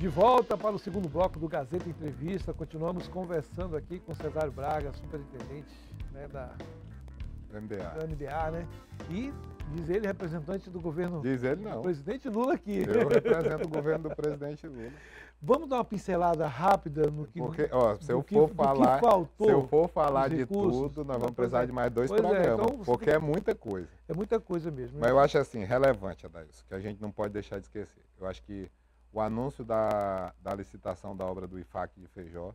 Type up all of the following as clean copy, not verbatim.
De volta para o segundo bloco do Gazeta Entrevista, continuamos conversando aqui com Cesário Braga, superintendente, né, da MDA, né? E diz ele, representante do governo Diz ele não. do presidente Lula aqui. Eu represento o governo do presidente Lula. Vamos dar uma pincelada rápida no que, Porque, ó, se eu for falar de tudo, nós vamos precisar de mais 2 programas, então porque é muita coisa. É muita coisa mesmo. Mas eu acho assim, relevante, Adailson, que a gente não pode deixar de esquecer. Eu acho que o anúncio da licitação da obra do IFAC de Feijó,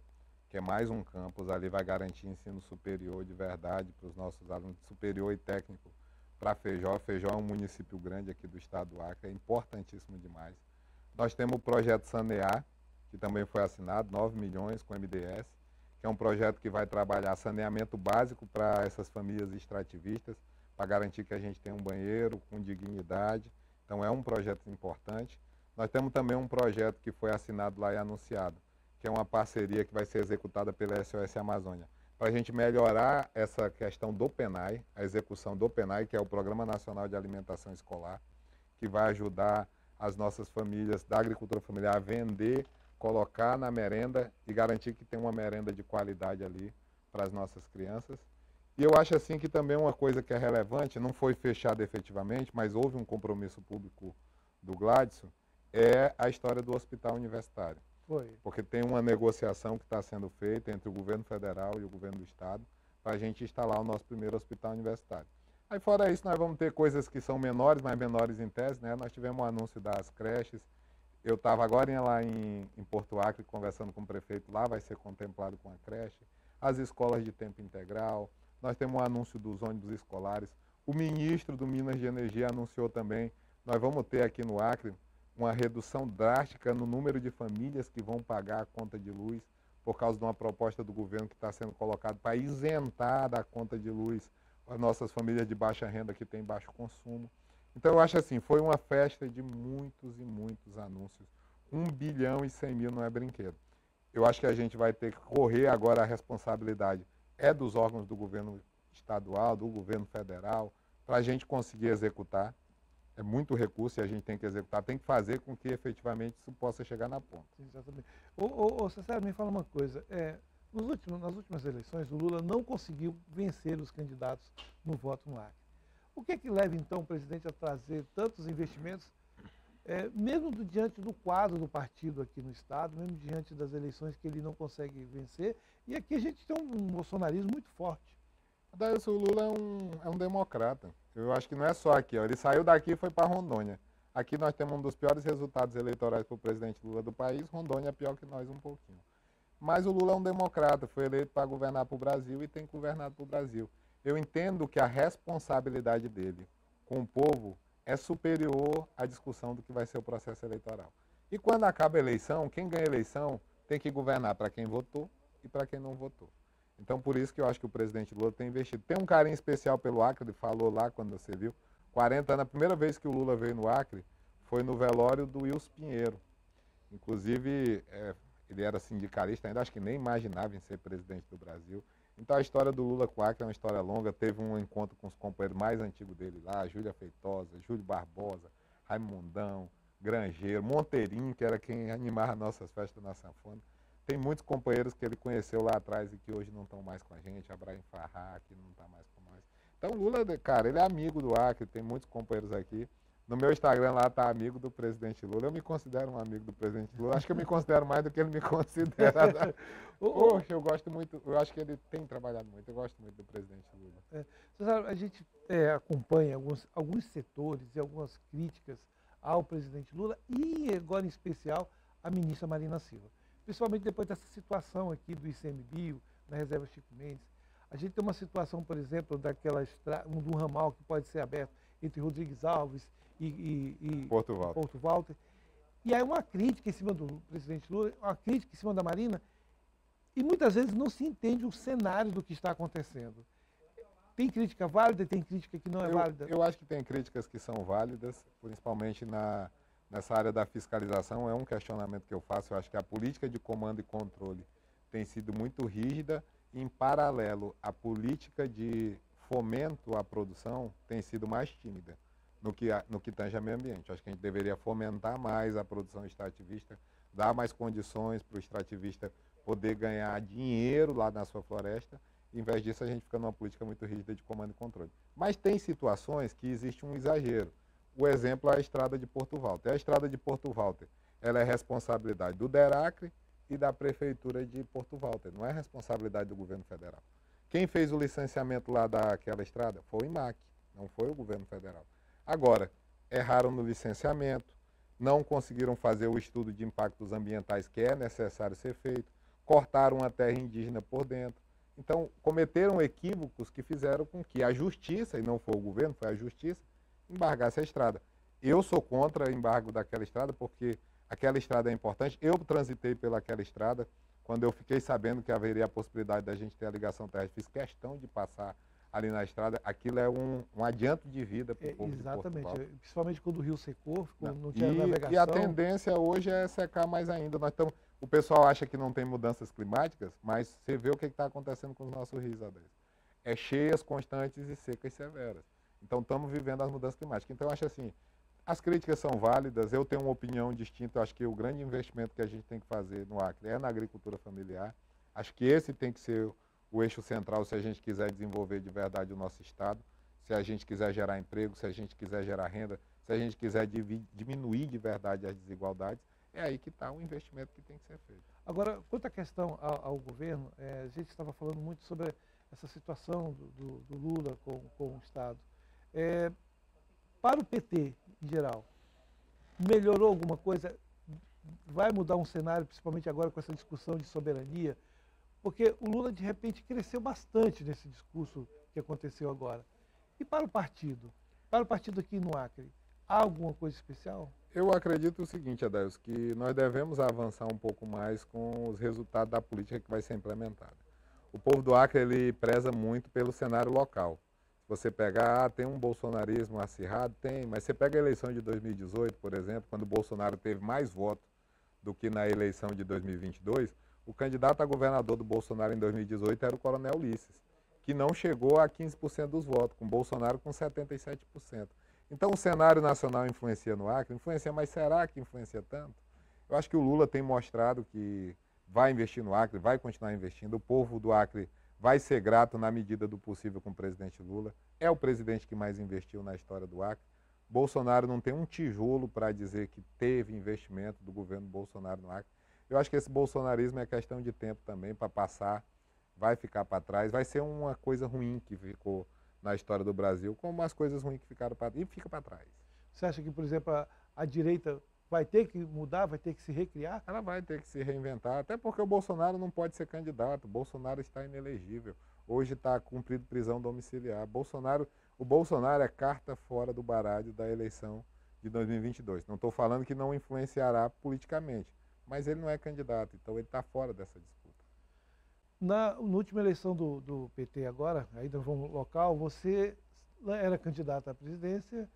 que é mais um campus, ali vai garantir ensino superior de verdade para os nossos alunos, superior e técnico para Feijó. Feijó é um município grande aqui do estado do Acre, é importantíssimo demais. Nós temos o projeto Sanear, que também foi assinado, 9 milhões com o MDS, que é um projeto que vai trabalhar saneamento básico para essas famílias extrativistas, para garantir que a gente tenha um banheiro com dignidade. Então é um projeto importante. Nós temos também um projeto que foi assinado lá e anunciado, que é uma parceria que vai ser executada pela SOS Amazônia, para a gente melhorar essa questão do PENAI, a execução do PENAI, que é o Programa Nacional de Alimentação Escolar, que vai ajudar as nossas famílias da agricultura familiar a vender, colocar na merenda e garantir que tem uma merenda de qualidade ali para as nossas crianças. E eu acho assim que também uma coisa que é relevante, não foi fechada efetivamente, mas houve um compromisso público do Gladson, é a história do hospital universitário. Foi. Porque tem uma negociação que está sendo feita entre o governo federal e o governo do estado para a gente instalar o nosso primeiro hospital universitário. Aí fora isso, nós vamos ter coisas que são menores, mas menores em tese, né? Nós tivemos o anúncio das creches. Eu estava agora lá em Porto Acre conversando com o prefeito, lá vai ser contemplado com a creche, as escolas de tempo integral, nós temos o anúncio dos ônibus escolares, o ministro do Minas de Energia anunciou também, nós vamos ter aqui no Acre uma redução drástica no número de famílias que vão pagar a conta de luz por causa de uma proposta do governo que está sendo colocada para isentar da conta de luz as nossas famílias de baixa renda que têm baixo consumo. Então eu acho assim, foi uma festa de muitos e muitos anúncios. 1 bilhão e 100 mil não é brinquedo. Eu acho que a gente vai ter que correr agora, a responsabilidade é dos órgãos do governo estadual, do governo federal, para a gente conseguir executar. É muito recurso e a gente tem que executar, tem que fazer com que efetivamente isso possa chegar na ponta. Exatamente. César, me fala uma coisa, nas últimas eleições o Lula não conseguiu vencer os candidatos no voto no Acre. O que é que leva então o presidente a trazer tantos investimentos, mesmo diante do quadro do partido aqui no estado, mesmo diante das eleições que ele não consegue vencer, e aqui a gente tem um bolsonarismo muito forte. O Lula é um democrata. Eu acho que não é só aqui. Ó. Ele saiu daqui e foi para Rondônia. Aqui nós temos um dos piores resultados eleitorais para o presidente Lula do país. Rondônia é pior que nós um pouquinho. Mas o Lula é um democrata. Foi eleito para governar para o Brasil e tem governado para o Brasil. Eu entendo que a responsabilidade dele com o povo é superior à discussão do que vai ser o processo eleitoral. E quando acaba a eleição, quem ganha a eleição tem que governar para quem votou e para quem não votou. Então, por isso que eu acho que o presidente Lula tem investido. Tem um carinho especial pelo Acre, ele falou lá quando você viu. 40 anos, a primeira vez que o Lula veio no Acre foi no velório do Wilson Pinheiro. Inclusive, ele era sindicalista, ainda acho que nem imaginava em ser presidente do Brasil. Então, a história do Lula com o Acre é uma história longa. Teve um encontro com os companheiros mais antigos dele lá, Júlia Feitosa, Júlio Barbosa, Raimundão, Grangeiro, Monteirinho, que era quem animava nossas festas na sanfona. Tem muitos companheiros que ele conheceu lá atrás e que hoje não estão mais com a gente. Abraim Farrá, que não está mais com nós. Então, Lula, cara, ele é amigo do Acre, tem muitos companheiros aqui. No meu Instagram lá está amigo do presidente Lula. Eu me considero um amigo do presidente Lula. Acho que eu me considero mais do que ele me considera. Poxa, eu gosto muito, eu acho que ele tem trabalhado muito. Eu gosto muito do presidente Lula. Você sabe, a gente acompanha alguns setores e algumas críticas ao presidente Lula e agora em especial à ministra Marina Silva. Principalmente depois dessa situação aqui do ICMBio, na reserva Chico Mendes. A gente tem uma situação, por exemplo, do ramal que pode ser aberto entre Rodrigues Alves e Porto Walter. E aí uma crítica em cima do presidente Lula, uma crítica em cima da Marina, e muitas vezes não se entende o cenário do que está acontecendo. Tem crítica válida e tem crítica que não é válida? Eu acho que tem críticas que são válidas, principalmente nessa área da fiscalização. É um questionamento que eu faço. Eu acho que a política de comando e controle tem sido muito rígida e, em paralelo, a política de fomento à produção tem sido mais tímida no que tange a meio ambiente. Eu acho que a gente deveria fomentar mais a produção extrativista dar mais condições para o extrativista poder ganhar dinheiro lá na sua floresta. Em vez disso, a gente fica numa política muito rígida de comando e controle. Mas tem situações que existe um exagero. O exemplo é a estrada de Porto Walter. A estrada de Porto Walter, ela é responsabilidade do DERACRE e da Prefeitura de Porto Walter, não é responsabilidade do governo federal. Quem fez o licenciamento lá daquela estrada foi o IMAC, não foi o governo federal. Agora, erraram no licenciamento, não conseguiram fazer o estudo de impactos ambientais que é necessário ser feito, cortaram a terra indígena por dentro. Então, cometeram equívocos que fizeram com que a justiça, e não foi o governo, foi a justiça, embargasse a estrada. Eu sou contra o embargo daquela estrada porque aquela estrada é importante. Eu transitei pelaquela estrada quando eu fiquei sabendo que haveria a possibilidade da gente ter a ligação terrestre. Fiz questão de passar ali na estrada. Aquilo é um adianto de vida para o povo de Portugal. Exatamente, principalmente quando o rio secou, não tinha navegação. E a tendência hoje é secar mais ainda. O pessoal acha que não tem mudanças climáticas, mas você vê o que está acontecendo com os nossos rios, Adélio. É cheias constantes e secas severas. Então, estamos vivendo as mudanças climáticas. Então, eu acho assim, as críticas são válidas, eu tenho uma opinião distinta, eu acho que o grande investimento que a gente tem que fazer no Acre é na agricultura familiar. Acho que esse tem que ser o eixo central se a gente quiser desenvolver de verdade o nosso Estado, se a gente quiser gerar emprego, se a gente quiser gerar renda, se a gente quiser diminuir de verdade as desigualdades. É aí que está o investimento que tem que ser feito. Agora, quanto à questão ao governo, a gente estava falando muito sobre essa situação do Lula com o Estado. Para o PT, em geral, melhorou alguma coisa? Vai mudar um cenário, principalmente agora com essa discussão de soberania? Porque o Lula, de repente, cresceu bastante nesse discurso que aconteceu agora. E para o partido? Para o partido aqui no Acre, há alguma coisa especial? Eu acredito o seguinte, Adeus, que nós devemos avançar um pouco mais com os resultados da política que vai ser implementada. O povo do Acre, ele preza muito pelo cenário local. Se você pegar, tem um bolsonarismo acirrado? Tem, mas você pega a eleição de 2018, por exemplo, quando o Bolsonaro teve mais votos do que na eleição de 2022, o candidato a governador do Bolsonaro em 2018 era o Coronel Ulisses, que não chegou a 15% dos votos, com o Bolsonaro com 77%. Então o cenário nacional influencia no Acre, influencia, mas será que influencia tanto? Eu acho que o Lula tem mostrado que vai investir no Acre, vai continuar investindo, o povo do Acre vai ser grato na medida do possível com o presidente Lula, é o presidente que mais investiu na história do Acre. Bolsonaro não tem um tijolo para dizer que teve investimento do governo Bolsonaro no Acre. Eu acho que esse bolsonarismo é questão de tempo também para passar, vai ficar para trás, vai ser uma coisa ruim que ficou na história do Brasil, como as coisas ruins que ficaram para trás, e fica para trás. Você acha que, por exemplo, a direita vai ter que mudar, vai ter que se recriar? Ela vai ter que se reinventar, até porque o Bolsonaro não pode ser candidato, o Bolsonaro está inelegível, hoje está cumprido prisão domiciliar. O Bolsonaro é carta fora do baralho da eleição de 2022. Não estou falando que não influenciará politicamente, mas ele não é candidato, então ele está fora dessa disputa. Na última eleição do PT agora, ainda vamos local, você era candidato à presidência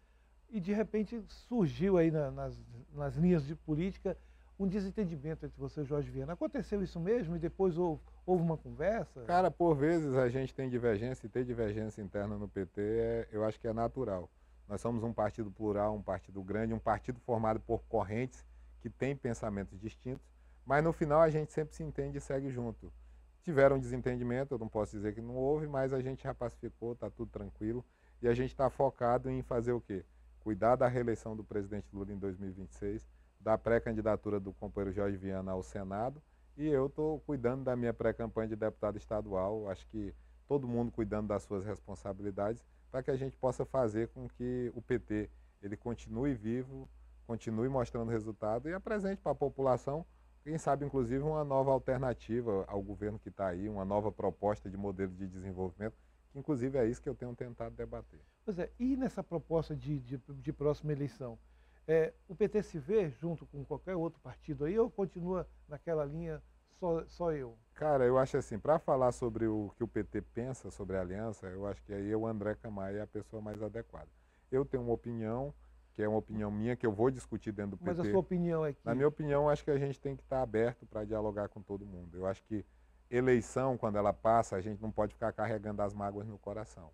e de repente surgiu aí nas linhas de política um desentendimento entre você e Jorge Viana. Aconteceu isso mesmo e depois houve uma conversa? Cara, por vezes a gente tem divergência e ter divergência interna no PT eu acho que é natural. Nós somos um partido plural, um partido grande, um partido formado por correntes que têm pensamentos distintos, mas no final a gente sempre se entende e segue junto. Tiveram um desentendimento, eu não posso dizer que não houve, mas a gente já pacificou, está tudo tranquilo. E a gente está focado em fazer o quê? Cuidar da reeleição do presidente Lula em 2026, da pré-candidatura do companheiro Jorge Viana ao Senado, e eu estou cuidando da minha pré-campanha de deputado estadual. Acho que todo mundo cuidando das suas responsabilidades, para que a gente possa fazer com que o PT ele continue vivo, continue mostrando resultado e apresente para a população, quem sabe, inclusive, uma nova alternativa ao governo que está aí, uma nova proposta de modelo de desenvolvimento, que inclusive é isso que eu tenho tentado debater. Pois é, e nessa proposta de próxima eleição, o PT se vê junto com qualquer outro partido aí ou continua naquela linha só eu? Cara, eu acho assim, para falar sobre o que o PT pensa sobre a aliança, eu acho que aí o André Camay é a pessoa mais adequada. Eu tenho uma opinião, que é uma opinião minha, que eu vou discutir dentro do PT. Mas a sua opinião é que... Na minha opinião, acho que a gente tem que estar aberto para dialogar com todo mundo. Eu acho que eleição, quando ela passa, a gente não pode ficar carregando as mágoas no coração.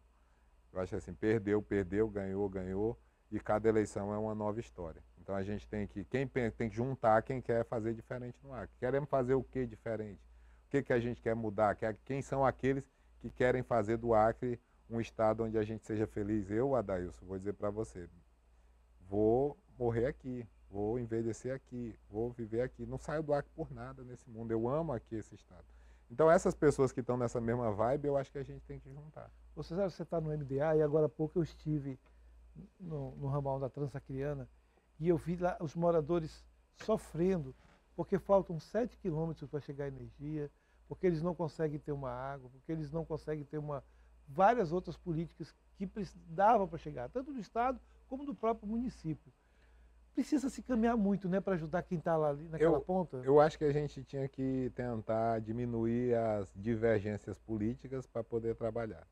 Eu acho assim, perdeu, ganhou, e cada eleição é uma nova história. Então a gente tem que, tem que juntar quem quer fazer diferente no Acre. Queremos fazer o que diferente? O que a gente quer mudar? Quem são aqueles que querem fazer do Acre um estado onde a gente seja feliz? Eu, Adailson, vou dizer para você, vou morrer aqui, vou envelhecer aqui, vou viver aqui. Não saio do Acre por nada nesse mundo, eu amo aqui esse estado. Então essas pessoas que estão nessa mesma vibe, eu acho que a gente tem que juntar. Você sabe, você está no MDA e agora há pouco eu estive no ramal da Transacriana e eu vi lá os moradores sofrendo porque faltam 7 quilômetros para chegar a energia, porque eles não conseguem ter uma água, porque eles não conseguem ter várias outras políticas que davam para chegar, tanto do Estado como do próprio município. Precisa se caminhar muito, né, para ajudar quem está lá ali naquela ponta? Eu acho que a gente tinha que tentar diminuir as divergências políticas para poder trabalhar.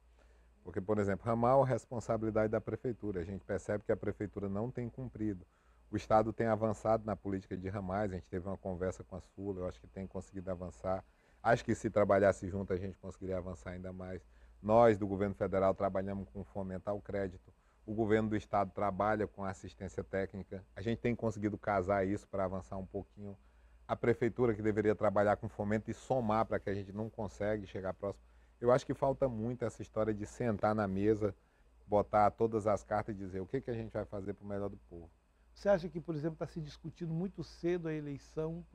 Porque, por exemplo, ramal é responsabilidade da prefeitura. A gente percebe que a prefeitura não tem cumprido. O Estado tem avançado na política de ramais, a gente teve uma conversa com a Sula, eu acho que tem conseguido avançar. Acho que se trabalhasse junto a gente conseguiria avançar ainda mais. Nós, do governo federal, trabalhamos com fomentar o crédito. O governo do estado trabalha com assistência técnica. A gente tem conseguido casar isso para avançar um pouquinho. A prefeitura, que deveria trabalhar com fomento e somar para que a gente não consegue chegar próximo. Eu acho que falta muito essa história de sentar na mesa, botar todas as cartas e dizer o que a gente vai fazer para o melhor do povo. Você acha que, por exemplo, está se discutindo muito cedo a eleição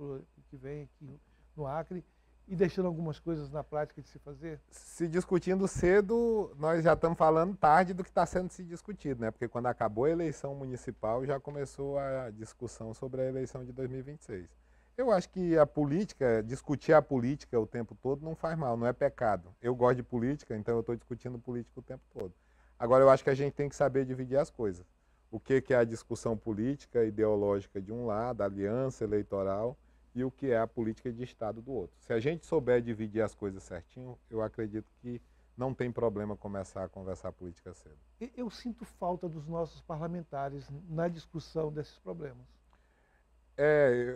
que vem aqui no Acre e deixando algumas coisas na prática de se fazer? Se discutindo cedo, nós já estamos falando tarde do que está sendo se discutido, né? Porque quando acabou a eleição municipal, já começou a discussão sobre a eleição de 2026. Eu acho que a política, discutir a política o tempo todo não faz mal, não é pecado. Eu gosto de política, então eu estou discutindo política o tempo todo. Agora, eu acho que a gente tem que saber dividir as coisas. O que é a discussão política, ideológica de um lado, a aliança eleitoral, e o que é a política de Estado do outro. Se a gente souber dividir as coisas certinho, eu acredito que não tem problema começar a conversar política cedo. Eu sinto falta dos nossos parlamentares na discussão desses problemas.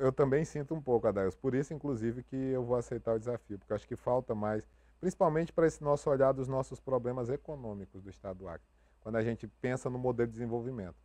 Eu também sinto um pouco, Adailson. Por isso, inclusive, que eu vou aceitar o desafio, porque acho que falta mais, principalmente para esse nosso olhar dos nossos problemas econômicos do Estado do Acre, quando a gente pensa no modelo de desenvolvimento.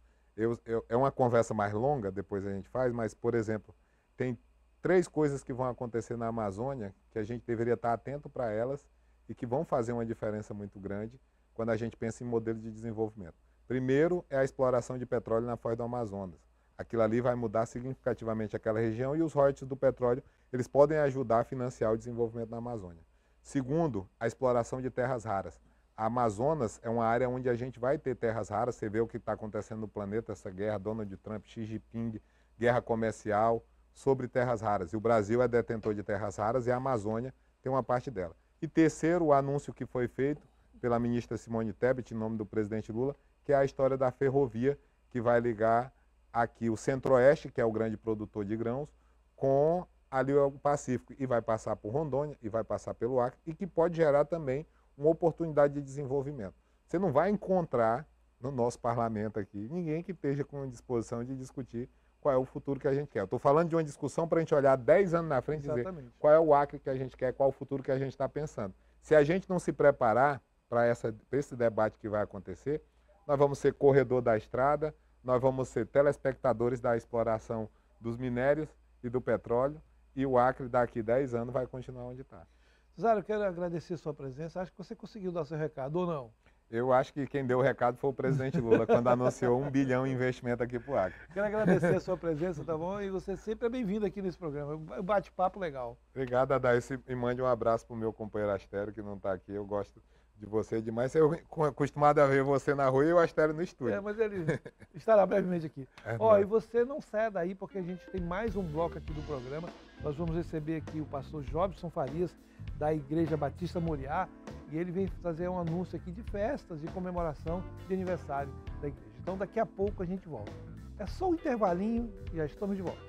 É uma conversa mais longa, depois a gente faz, mas, por exemplo, tem 3 coisas que vão acontecer na Amazônia que a gente deveria estar atento para elas e que vão fazer uma diferença muito grande quando a gente pensa em modelo de desenvolvimento. Primeiro é a exploração de petróleo na foz do Amazonas. Aquilo ali vai mudar significativamente aquela região e os royalties do petróleo, eles podem ajudar a financiar o desenvolvimento na Amazônia. Segundo, a exploração de terras raras. A Amazonas é uma área onde a gente vai ter terras raras, você vê o que está acontecendo no planeta, essa guerra, Donald Trump, Xi Jinping, guerra comercial, sobre terras raras. E o Brasil é detentor de terras raras e a Amazônia tem uma parte dela. E terceiro, o anúncio que foi feito pela ministra Simone Tebet, em nome do presidente Lula, que é a história da ferrovia que vai ligar aqui o Centro-Oeste, que é o grande produtor de grãos, com ali o Pacífico. E vai passar por Rondônia, e vai passar pelo Acre, e que pode gerar também uma oportunidade de desenvolvimento. Você não vai encontrar no nosso parlamento aqui ninguém que esteja com disposição de discutir qual é o futuro que a gente quer. Eu estou falando de uma discussão para a gente olhar 10 anos na frente e dizer qual é o Acre que a gente quer, qual é o futuro que a gente está pensando. Se a gente não se preparar para esse debate que vai acontecer, nós vamos ser corredor da estrada, nós vamos ser telespectadores da exploração dos minérios e do petróleo, e o Acre daqui 10 anos vai continuar onde está. Cesário, eu quero agradecer a sua presença. Acho que você conseguiu dar seu recado, ou não? Eu acho que quem deu o recado foi o presidente Lula, quando anunciou 1 bilhão em investimento aqui para o Acre. Quero agradecer a sua presença, tá bom? E você sempre é bem-vindo aqui nesse programa. Um bate-papo legal. Obrigado, Adailson. E mande um abraço para o meu companheiro Astério, que não está aqui. Eu gosto de você demais. Eu acostumado a ver você na rua e o Astério no estúdio. Mas ele estará brevemente aqui. E você não sai daí, porque a gente tem mais um bloco aqui do programa. Nós vamos receber aqui o pastor Jobson Farias, da Igreja Batista Moriá, e ele vem fazer um anúncio aqui de festas, de comemoração de aniversário da igreja. Então daqui a pouco a gente volta. É só um intervalinho e já estamos de volta.